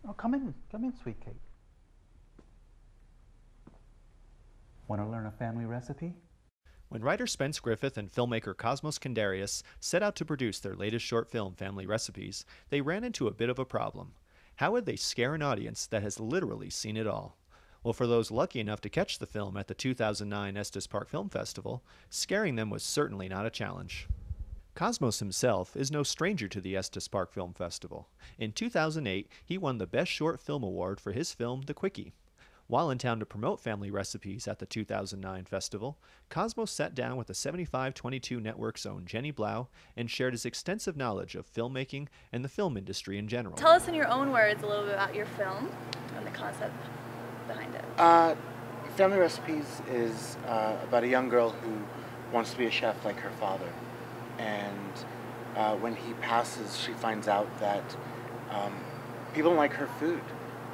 Oh, come in, sweet Kate. Want to learn a family recipe? When writer Spence Griffith and filmmaker Cosmos Kiindarious set out to produce their latest short film, Family Recipes, they ran into a bit of a problem. How would they scare an audience that has literally seen it all? Well, for those lucky enough to catch the film at the 2009 Estes Park Film Festival, scaring them was certainly not a challenge. Cosmos himself is no stranger to the Estes Park Film Festival. In 2008, he won the Best Short Film Award for his film, The Quickie. While in town to promote Family Recipes at the 2009 festival, Cosmos sat down with the 7522 Network's own Jenny Blaue and shared his extensive knowledge of filmmaking and the film industry in general. Tell us in your own words a little bit about your film and the concept behind it. Family Recipes is about a young girl who wants to be a chef like her father. And when he passes, she finds out that people don't like her food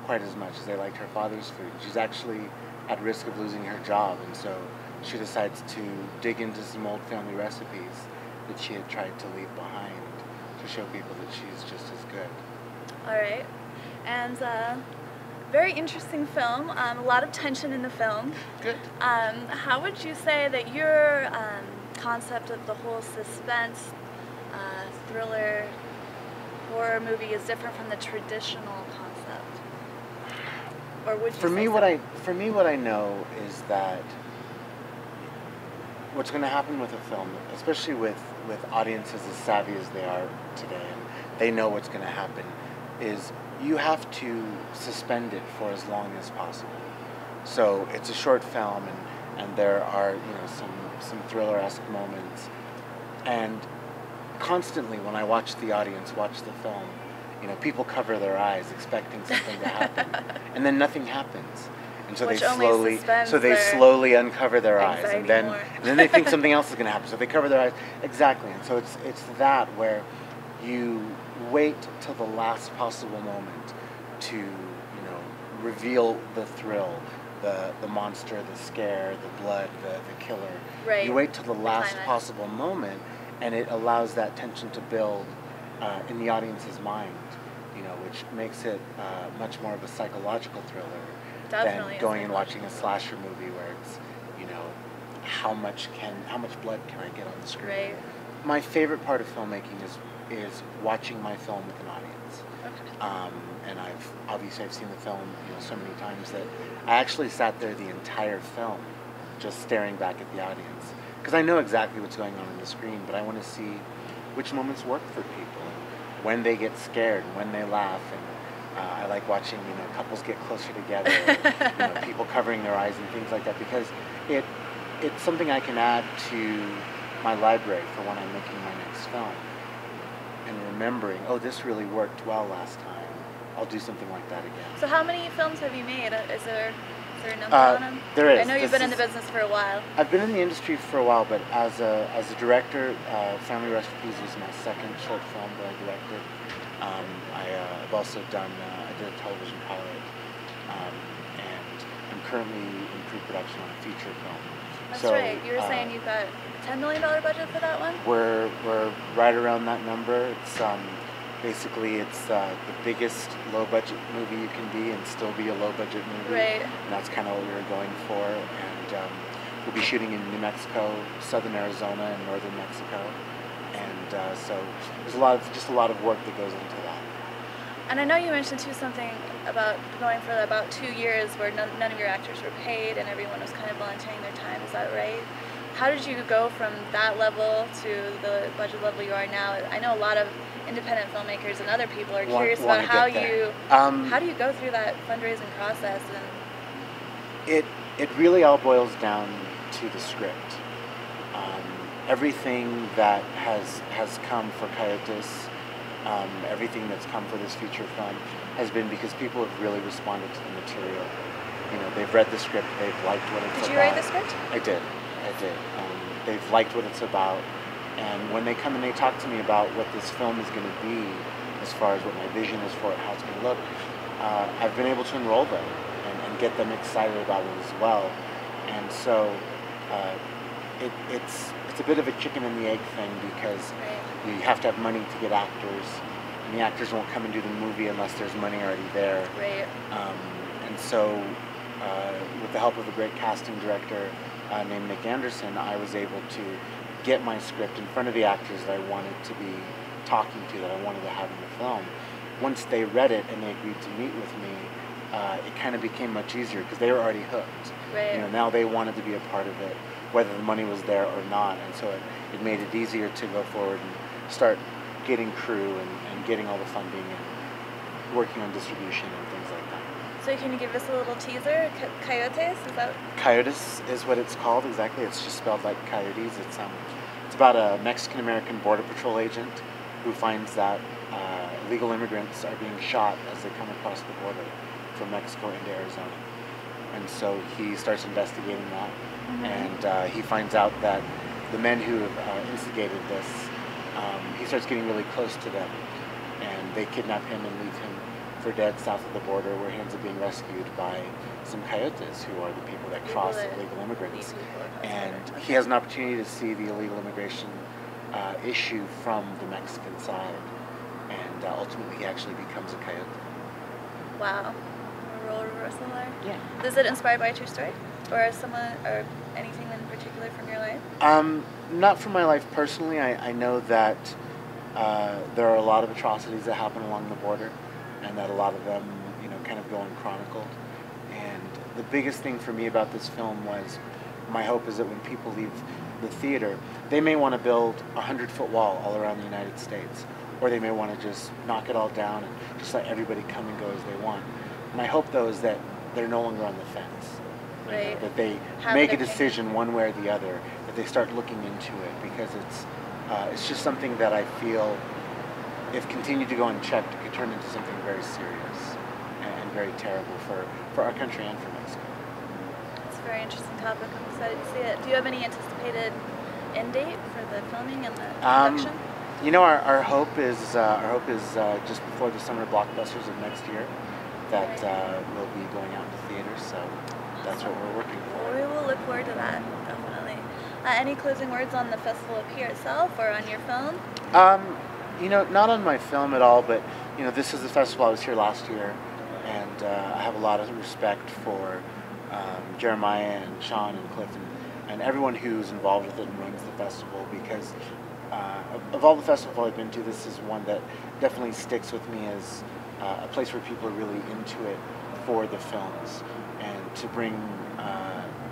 quite as much as they liked her father's food. She's actually at risk of losing her job, and so she decides to dig into some old family recipes that she had tried to leave behind to show people that she's just as good. All right. And very interesting film, a lot of tension in the film. Good. How would you say that your concept of the whole suspense, thriller, horror movie is different from the traditional concept? Or would you For me, say what I know is that what's going to happen with a film, especially with audiences as savvy as they are today, and they know what's going to happen, is you have to suspend it for as long as possible. So it's a short film, and there are some thriller-esque moments, and constantly when I watch the audience watch the film, people cover their eyes expecting something to happen, and then nothing happens, and so Which they slowly uncover their eyes, and then they think something else is going to happen, so they cover their eyes. Exactly. And so it's that where you wait till the last possible moment to reveal the thrill, the monster, the scare, the blood, the killer. Right. You wait till the last climax. possible moment, and it allows that tension to build in the audience's mind, which makes it much more of a psychological thriller Definitely than going and watching a slasher movie where it's, how much blood can I get on the screen? Right. My favorite part of filmmaking is watching my film with an audience. Okay. And I've seen the film so many times that I actually sat there the entire film just staring back at the audience, because I know exactly what's going on the screen, but I want to see which moments work for people, and when they get scared, and when they laugh, and I like watching couples get closer together, or, people covering their eyes and things like that, because it's something I can add to my library for when I'm making my next film, and remembering, oh, this really worked well last time, I'll do something like that again. So how many films have you made? Is there a number on them? There is. I know you've been in the business for a while. I've been in the industry for a while, but as a director, Family Recipes was my second short film that I directed. I've also done, I did a television pilot, and I'm currently in pre-production on a feature film. That's so, right. You were saying you've got $10 million budget for that one? We're right around that number. It's basically it's the biggest low-budget movie you can be and still be a low-budget movie. Right. And that's kind of what we were going for. And we'll be shooting in New Mexico, southern Arizona, and northern Mexico. And so there's a lot of work that goes into that. And I know you mentioned too something about going for about 2 years where none of your actors were paid and everyone was kind of volunteering their time. Is that right? How did you go from that level to the budget level you are now? I know a lot of independent filmmakers and other people are curious about how do you go through that fundraising process? And it really all boils down to the script. Everything that has come for Coyotes, everything that's come for this feature film has been because people have really responded to the material. They've read the script, they've liked what it's about. Did you write the script? I did. They've liked what it's about, and when they come and they talk to me about what this film is going to be, as far as what my vision is for it, how it's going to look, I've been able to enroll them and get them excited about it as well. And so it's a bit of a chicken and the egg thing, because you have to have money to get actors, and the actors won't come and do the movie unless there's money already there. Right. And so, with the help of a great casting director named Nick Anderson, I was able to get my script in front of the actors that I wanted to be talking to, that I wanted to have in the film. Once they read it and they agreed to meet with me, it kind of became much easier because they were already hooked. Right. You know, now they wanted to be a part of it, whether the money was there or not, and so it made it easier to go forward and start getting crew and getting all the funding and working on distribution and things like that. So can you give us a little teaser? Coyotes, is that? Coyotes is what it's called, exactly. It's just spelled like coyotes. It's about a Mexican-American Border Patrol agent who finds that illegal immigrants are being shot as they come across the border from Mexico into Arizona. And so he starts investigating that, and he finds out that the men who have instigated this, he starts getting really close to them, and they kidnap him and leave him for dead south of the border, where he ends up being rescued by some coyotes, who are the people that cross illegal immigrants. And he has an opportunity to see the illegal immigration issue from the Mexican side, and ultimately he actually becomes a coyote. Wow. A role reversal there? Yeah. Is it inspired by a true story? Or someone, or anything in particular from your life? Not from my life personally. I know that there are a lot of atrocities that happen along the border, and that a lot of them, you know, kind of go unchronicled. And the biggest thing for me about this film was, my hope is that when people leave the theater, they may want to build a 100-foot wall all around the United States, or they may want to just knock it all down and just let everybody come and go as they want. My hope, though, is that they're no longer on the fence. Right. That they make a decision one way or the other, that they start looking into it, because it's just something that I feel, if continued to go unchecked, it could turn into something very serious and very terrible for our country and for Mexico. It's a very interesting topic. I'm excited to see it. Do you have any anticipated end date for the filming and the production? You know, our hope is just before the summer blockbusters of next year that we'll be going out to theaters. So that's what we're working for. We will look forward to that, definitely. Any closing words on the festival up here itself, or on your film? You know, not on my film at all, but you know, this is the festival. I was here last year, and I have a lot of respect for Jeremiah and Sean and Cliff and everyone who's involved with it and runs the festival, because of all the festivals I've been to, this is one that definitely sticks with me as a place where people are really into it for the films, and to bring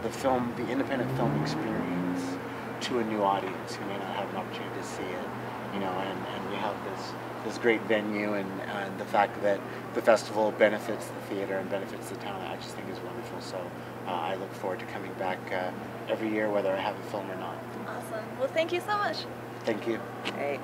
the independent film experience to a new audience who may not have an opportunity to see it. You know, and we have this great venue, and the fact that the festival benefits the theater and benefits the town, I just think is wonderful. So I look forward to coming back every year, whether I have a film or not. Awesome. Well, thank you so much. Thank you. Great.